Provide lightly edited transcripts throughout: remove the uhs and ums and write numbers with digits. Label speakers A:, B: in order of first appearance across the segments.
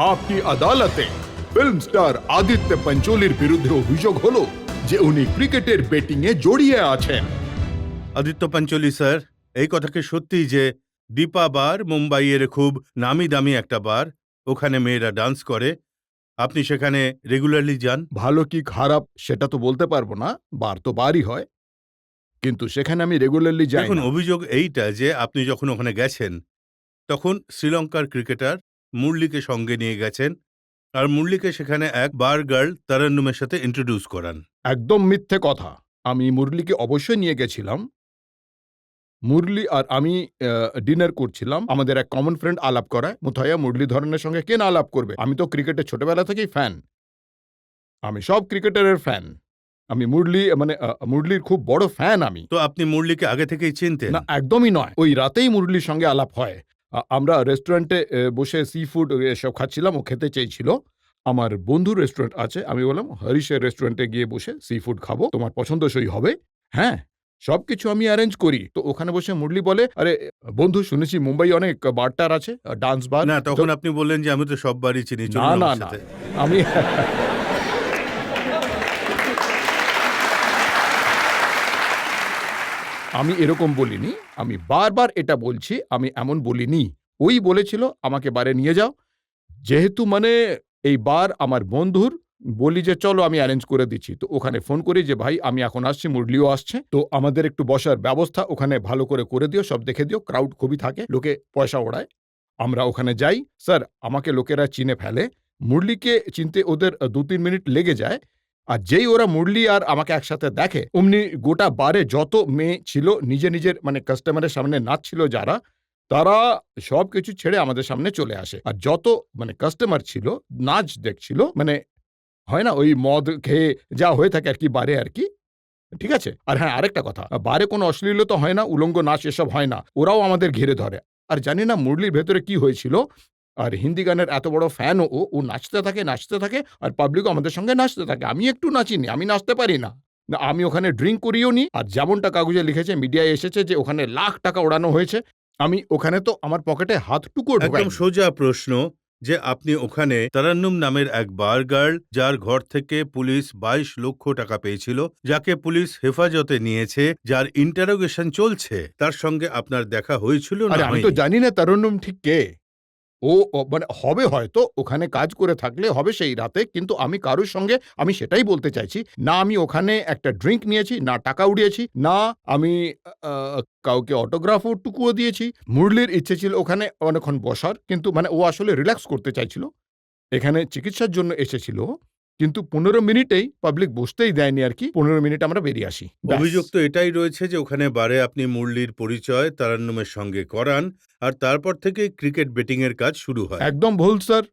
A: आपकी আদালতে film star Aditya পঞ্চোলির বিরুদ্ধে অভিযোগ হলো যে উনি ক্রিকেটের বেটিং এ জড়িয়ে আছেন।
B: আদিত্য পাঞ্চলি স্যার, এই কথা কি সত্যি যে দীপা বার মুম্বাইয়ের খুব নামি দামি একটা বার, ওখানে মেয়েরা ডান্স করে, আপনি সেখানে রেগুলারলি যান?
A: ভালো কি খারাপ সেটা তো বলতে পারবো না, বার তো বারই হয়, কিন্তু সেখানে আমি রেগুলারলি যাই
B: দেখুন,
A: না।
B: অভিযোগ এইটা যে আপনি যখন ওখানে গেছেন তখন শ্রীলঙ্কার ক্রিকেটার মুরলিকে সঙ্গে নিয়ে গেছেন, আর মুরলিকে সেখানে এক বার গার্ল তারান্নুমের সাথে ইন্ট্রোডিউস করান।
A: একদম মিথ্যে কথা। আমি মুরলিকে অবশ্যই নিয়ে গেছিলাম। মুরলি আর আমি ডিনার করছিলাম, আমাদের এক কমন ফ্রেন্ড আলাপ করায়। মুথাইয়া মুরলীধরনের সঙ্গে কে না আলাপ করবে? আমি তো ক্রিকেটের ছোটবেলা থেকেই ফ্যান, আমি সব ক্রিকেটারের ফ্যান। আমি মুরলির খুব বড় ফ্যান আমি।
B: তো আপনি মুরলিকে আগে থেকেই চিনতেন?
A: না, একদমই নয়। ওই রাতেই মুরলির সঙ্গে আলাপ হয়। আমরা রেস্টুরেন্টে বসে সি ফুড এসব খাচ্ছিলাম, ও খেতে চেয়েছিল। আমার বন্ধুর রেস্টুরেন্ট আছে, আমি বললাম হরিশের রেস্টুরেন্টে গিয়ে বসে সি ফুড খাবো, তোমার পছন্দসই হবে। হ্যাঁ, সবকিছু আমি অ্যারেঞ্জ করি। তো ওখানে বসে মুরলি বলে, আরে বন্ধু, শুনেছি মুম্বাই অনেক বারটার আছে, ডান্স বার।
B: না, তখন আপনি বললেন যে আমি তো সব বারই চিনি,
A: না
B: চলুন
A: না
B: আমার
A: না,
B: সাথে।
A: আমি আমি এরকম বলিনি। আমি বারবার এটা বলছি, আমি এমন বলিনি। ওই বলেছিল আমাকে বারে নিয়ে যাও। যেহেতু এই বার আমার বন্ধুর, বলি যে চলো আমি অ্যারেঞ্জ করে দিচ্ছি। তো ওখানে ফোন করি যে ভাই আমি এখন আসছি, মুরলিও আসছে, তো আমাদের একটু বসার ব্যবস্থা ওখানে ভালো করে দিও, সব দেখে দিও। ক্রাউড খুবই থাকে, লোকে পয়সা ওড়ায়। আমরা ওখানে যাই। স্যার, আমাকে লোকেরা চিনে ফেলে। মুরলিকে চিনতে ওদের ২-৩ মিনিট লেগে যায়। আর যেই ওরা মুরলি আর আমাকে একসাথে দেখে, অমনি গোটা বারে যত মেয়ে ছিল নিজের কাস্টমারের সামনে নাচছিল যারা, তারা সবকিছু ছেড়ে আমাদের সামনে চলে আসে। আর যত কাস্টমার ছিল নাচ দেখছিল, হয় না ওই মদ খেয়ে যা হয়ে থাকে আরকি বারে আরকি। ঠিক আছে? আর হ্যাঁ, আরেকটা কথা, বারে কোনো অশ্লীলতা হয় না, উলঙ্গ নাচ এসব হয় না। ওরাও আমাদের ঘিরে ধরে। আর জানি না মুরলির ভেতরে কি হয়েছিল, আর হিন্দি গানের এত বড় ফ্যান ও নাচতে থাকে আর পাবলিকও আমাদের সঙ্গে নাচতে থাকে। আমি একটু নাচিনি, আমি নাচতে পারি না। না, আমি ওখানে ড্রিংক করিও নি। আর যেমনটা কাগজে লিখেছে, মিডিয়ায় এসেছে যে ওখানে লাখ টাকা ওড়ানো হয়েছে। আমি ওখানে তো আমার পকেটে হাতটুকুও
B: একদম
A: ঢোকাইনি।
B: সোজা প্রশ্ন যে আপনি ওখানে তারান্নুম নামের এক বার গার্ল, যার ঘর থেকে পুলিশ 22 লক্ষ টাকা পেয়েছিল, যাকে পুলিশ হেফাজতে নিয়েছে, যার ইন্টারোগেশন চলছে, তার সঙ্গে আপনার দেখা হয়েছিল না
A: আরে আমি তো
B: হয়নি?
A: জানি না তরন্নুম ঠিক কে। ও হবে হয়তো, ওখানে কাজ করে থাকলে হবে সেই রাতে, কিন্তু আমি কারোর সঙ্গে, আমি সেটাই বলতে চাইছি, না আমি ওখানে একটা ড্রিংক নিয়েছি, না টাকা উড়িয়েছি, না আমি আ কাউকে অটোগ্রাফও টুকুও দিয়েছি। মুরলির ইচ্ছে ছিল ওখানে অনেকক্ষণ বসার, কিন্তু ও আসলে রিল্যাক্স করতে চাইছিল। এখানে চিকিৎসার জন্য এসেছিল, কিন্তু ১৫ মিনিটেই পাবলিক বসতেই দেয়নি আরকি। ১৫ মিনিট আমরা বেরিয়ে আসি। ব্যাস।
B: অভিযোগ তো এটাই রয়েছে যে ওখানে বারে আপনি মুরলির পরিচয় তারান্নুমের সঙ্গে করান, আর তারপর থেকেই ক্রিকেট বেটিং এর কাজ শুরু হয়।
A: একদম ভুল স্যার।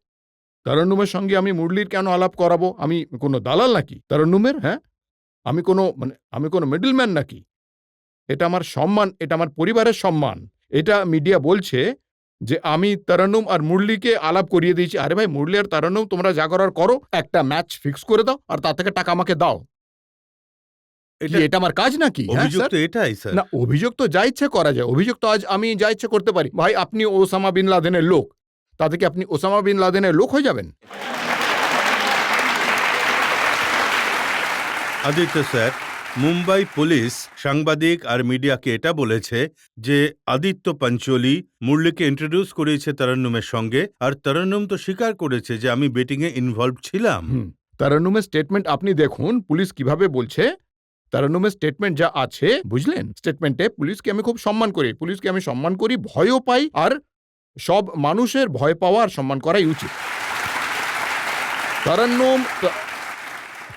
A: তরন্নুমের সঙ্গে আমি মুরলির কেন আলাপ করাবো? আমি কোনো দালাল নাকি তরন্নুমের? হ্যাঁ? আমি কোনো মিডলম্যান নাকি? এটা আমার সম্মান, এটা আমার পরিবারের সম্মান। এটা মিডিয়া বলছে যে আমি তরন্নুম আর মুরলিকে আলাপ করিয়ে দিয়েছি। আরে ভাই, মুরলি আর তরন্নুম তোমরা যা করার করো। একটা ম্যাচ ফিক্স করে দাও আর তার থেকে টাকা আমাকে দাও। কি
B: এটা
A: এটা আমার কাজ নাকি? হ্যাঁ
B: অভিযোগ
A: স্যার?
B: তো এটাই স্যার।
A: না, অভিযোগ তো যা ইচ্ছে করা যায়। অভিযোগ তো আজ আমি যা ইচ্ছে করতে পারি। ভাই, আপনি ওসামা বিন লাদেনের লোক। তাতে কি আপনি ওসামা বিন লাদেনের লোক হয়ে যাবেন?
B: আদিত্য স্যার, মুম্বাই পুলিশ সাংবাদিক আর মিডিয়াকে এটা বলেছে যে আদিত্য পাঞ্চোলি মুরলিকে ইন্ট্রোডিউস করেছে তারান্নুমের সঙ্গে, আর তারান্নুম তো স্বীকার করেছে যে আমি বেটিং এ ইনভলভ ছিলাম।
A: তরন্নুমের স্টেটমেন্ট আপনি দেখুন, পুলিশ কিভাবে বলছে। তরন্নুমের স্টেটমেন্ট যা আছে, বুঝলেন? স্টেটমেন্টে পুলিশকে আমি খুব সম্মান করি। পুলিশকে আমি সম্মান করি, ভয়ও পাই, আর সব মানুষের ভয় পাওয়া আর সম্মান করাই উচিত। তরন্নুম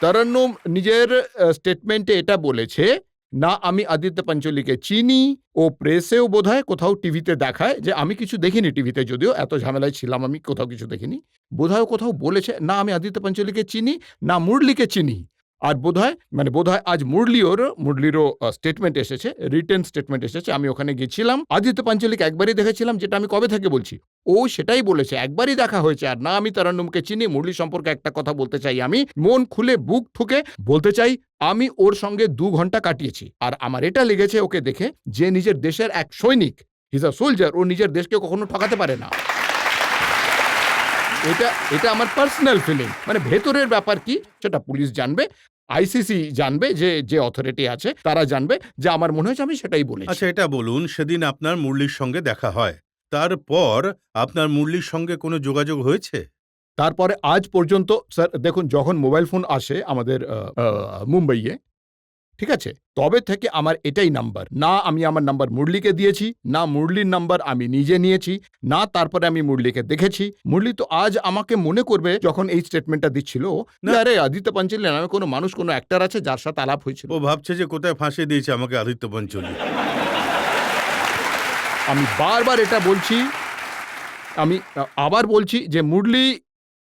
A: তরন্নুম নিজের স্টেটমেন্টে এটা বলেছে, না আমি আদিত্য পাঞ্চোলিকে চিনি। ও প্রেসেও বোধহয় কোথাও টিভিতে দেখায়, যে আমি কিছু দেখিনি টিভিতে, যদিও এত ঝামেলায় ছিলাম আমি কোথাও কিছু দেখিনি। বোধহয় কোথাও বলেছে, না আমি আদিত্য পাঞ্চোলিকে চিনি, না মুরলিকে চিনি। আর বোধহয় আজ মুরলিরও স্টেটমেন্ট এসেছে, রিটেন স্টেটমেন্ট এসেছে। আমি ওখানে গেছিলাম, আদিত্য পাঞ্চোলিকে একবারই দেখেছিলাম, যেটা আমি কবে থেকে বলছি। ও সেটাই বলেছে, একবারই দেখা হয়েছে। আর না আমি তরন্নুমকে চিনি। মুরলি সম্পর্কে একটা কথা বলতে চাই, আমি মন খুলে বুক ঠুকে বলতে চাই, আমি ওর সঙ্গে ২ ঘন্টা কাটিয়েছি। আর আমার এটা লেগেছে ওকে দেখে, যে নিজের দেশের এক সৈনিক, হি ইজ আ সোলজার, ও নিজের দেশকে কখনো ঠকাতে পারে না। এটা এটা আমার পার্সোনাল ফিলিং, মানে ভেতরের ব্যাপার কি সেটা পুলিশ জানবে, আইসিসি জানবে, যে অথরিটি আছে তারা জানবে, যে আমার মনে হয়েছে আমি সেটাই বলেছি।
B: আচ্ছা, এটা বলুন, সেদিন আপনার মুরলির সঙ্গে দেখা হয়, তারপর আপনার মুরলির সঙ্গে কোনো যোগাযোগ হয়েছে?
A: তারপরে আজ পর্যন্ত স্যার দেখুন, যখন মোবাইল ফোন আসে আমাদের মুম্বাইয়ে, ঠিক আছে, তবে থেকে আমার এটাই নাম্বার। না আমি আমার নাম্বার মুরলিকে দিয়েছি, না মুরলির নাম্বার আমি নিজে নিয়েছি, না তারপরে আমি মুরলিকে দেখেছি। মুরলি তো আজ আমাকে মনে করবে যখন এই স্টেটমেন্টটা দিচ্ছিল,
B: না।
A: আরে আদিত্য পাঞ্চলি নামে কোনো মানুষ, কোনো অ্যাক্টর আছে যার সাথে আলাপ হয়েছিল।
B: ও ভাবছে যে কোথায় ফাঁসি দিয়েছে আমাকে আদিত্য পঞ্চলি।
A: আমি বারবার এটা বলছি, আমি আবার বলছি যে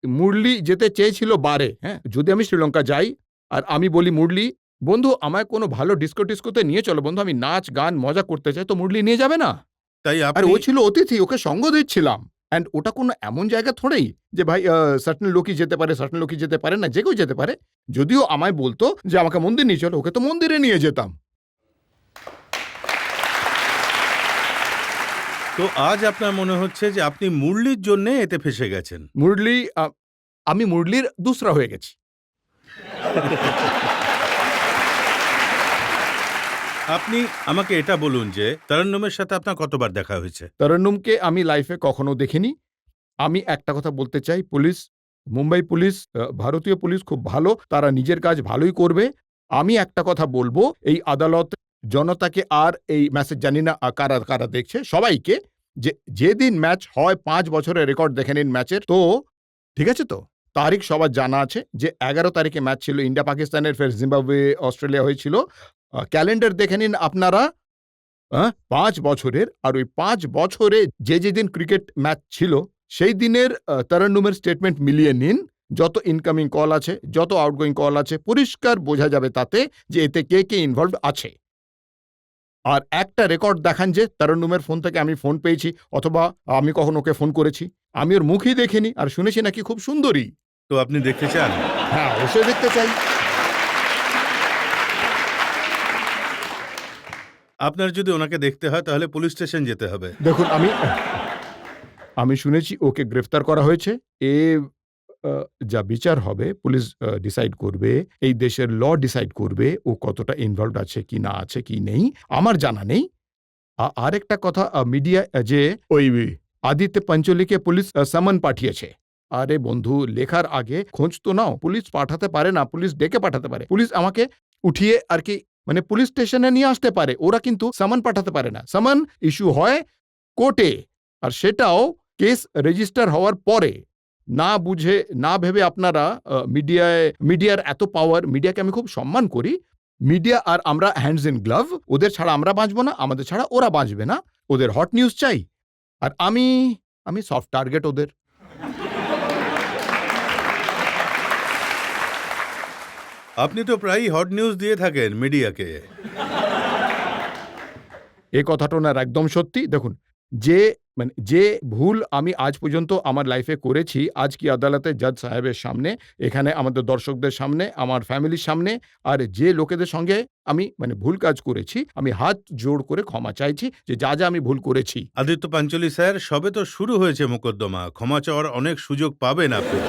A: মুরলি যেতে চেয়েছিল বারে, হ্যাঁ, যদি আমি শ্রীলঙ্কা যাই আর আমি বলি মুরলি বন্ধু আমায় কোনো ভালো ডিস্কোতে নিয়ে চলো বন্ধু, আমি নাচ গান মজা করতে চাই, তো মুরলি নিয়ে যাবে না?
B: তাই
A: আর
B: আপনি
A: ও ছিল অতিথি, ওকে সঙ্গ দিচ্ছিলাম। অ্যান্ড ওটা কোনো এমন জায়গা থোড়েই যে ভাই সার্টেন লোকই যেতে পারে, সার্টেন লোকই যেতে পারে না, যে কেউ যেতে পারে। যদিও আমায় বলতো যে আমাকে মন্দির নিয়ে চলো, ওকে তো মন্দিরে নিয়ে যেতাম।
B: তো আজ আপনার মনে হচ্ছে যে আপনি মুরলির জন্য এতে ফেসে গেছেন।
A: আমি মুরলির দুসরা হয়ে গেছি।
B: আপনি আমাকে এটা বলুন যে তরন্নুমের সাথে আপনার কতবার দেখা হয়েছে?
A: তরন্নুমকে আমি লাইফে কখনো দেখিনি। আমি একটা কথা বলতে চাই, পুলিশ, মুম্বাই পুলিশ, ভারতীয় পুলিশ খুব ভালো, তারা নিজের কাজ ভালোই করবে। আমি একটা কথা বলবো, এই আদালত জনতাকে আর এই মেসেজ জানি না কারা কারা দেখছে, সবাইকে, যে যেদিন ম্যাচ হয় 5 বছরের রেকর্ড দেখে নিন ম্যাচের, তো ঠিক আছে তো? তারিখ সবার জানা আছে যে 11 তারিখে ম্যাচ ছিল ইন্ডিয়া পাকিস্তানের, ফের জিম্বাবুয়ে অস্ট্রেলিয়া হয়েছিল। ক্যালেন্ডার দেখে নিন আপনারা, 5 বছরের, আর ওই 5 বছরে যেদিন ক্রিকেট ম্যাচ ছিল সেই দিনের তরন্নুমের স্টেটমেন্ট মিলিয়ে নিন। যত ইনকামিং কল আছে, যত আউটগোয়িং কল আছে, পরিষ্কার বোঝা যাবে তাতে যে এতে কে কে ইনভলভ আছে। আর একটা রেকর্ড দেখান যে তরন্নুমের ফোন থেকে আমি ফোন পেয়েছি, অথবা আমি কখন ওকে ফোন করেছি। আমি ওর মুখই দেখিনি, আর শুনেছি নাকি খুব সুন্দরী।
B: তো আপনি দেখতে চান?
A: হ্যাঁ, অবশ্যই দেখতে চাই।
B: আপনার যদি ওনাকে দেখতে হয় তাহলে পুলিশ স্টেশন যেতে হবে।
A: দেখুন, আমি শুনেছি ওকে গ্রেফতার করা হয়েছে। এ যা বিচার হবে পুলিশ ডিসাইড করবে, এই দেশের ল ডিসাইড করবে ও কতটা ইনভলভড আছে কি না আছে কি নেই, আমার জানা নেই। আরেকটা কথা, মিডিয়া যে ওই আদিত্য পঞ্চলিকে পুলিশ সমন পাঠিয়েছে। আরে বন্ধু, লেখার আগে খোঁজ তো নাও। পুলিশ পাঠাতে পারে না, পুলিশ ডেকে পাঠাতে পারে। পুলিশ আমাকে উঠিয়ে আর কি, মানে পুলিশ স্টেশনে নিয়ে আসতে পারে, ওরা কিন্তু সমন পাঠাতে পারে না। সমন ইস্যু হয় কোর্টে, আর সেটাও কেস রেজিস্টার হওয়ার পরে। না বুঝে না ভেবে আপনারা মিডিয়ার এত পাওয়ার, মিডিয়াকে আমি খুব সম্মান করি। মিডিয়া আর আমরা হ্যান্ডস ইন গ্লাভ, ওদের ছাড়া আমরা বাঁচবো না, আমাদের ছাড়া ওরা বাঁচবে না। ওদের হট নিউজ চাই, আর আমি সফট টার্গেট ওদের।
B: আপনি তো প্রায়ই হট নিউজ দিয়ে থাকেন মিডিয়াকে।
A: এই কথাটা ওনার একদম সত্যি। দেখুন, যে ভুল আমি আজ পর্যন্ত আমার লাইফে করেছি, আজ কি আদালতে জাজ সাহেবের সামনে, এখানে আমাদের দর্শকদের সামনে, আমার ফ্যামিলির সামনে, আর যে লোকেদের সঙ্গে আমি ভুল কাজ করেছি, আমি হাত জোড় করে ক্ষমা চাইছি যে যা আমি ভুল করেছি।
B: আদিত্য পাঞ্চলি স্যার, সবে তো শুরু হয়েছে মোকদ্দমা, ক্ষমা চাওয়ার অনেক সুযোগ পাবেন আপনি।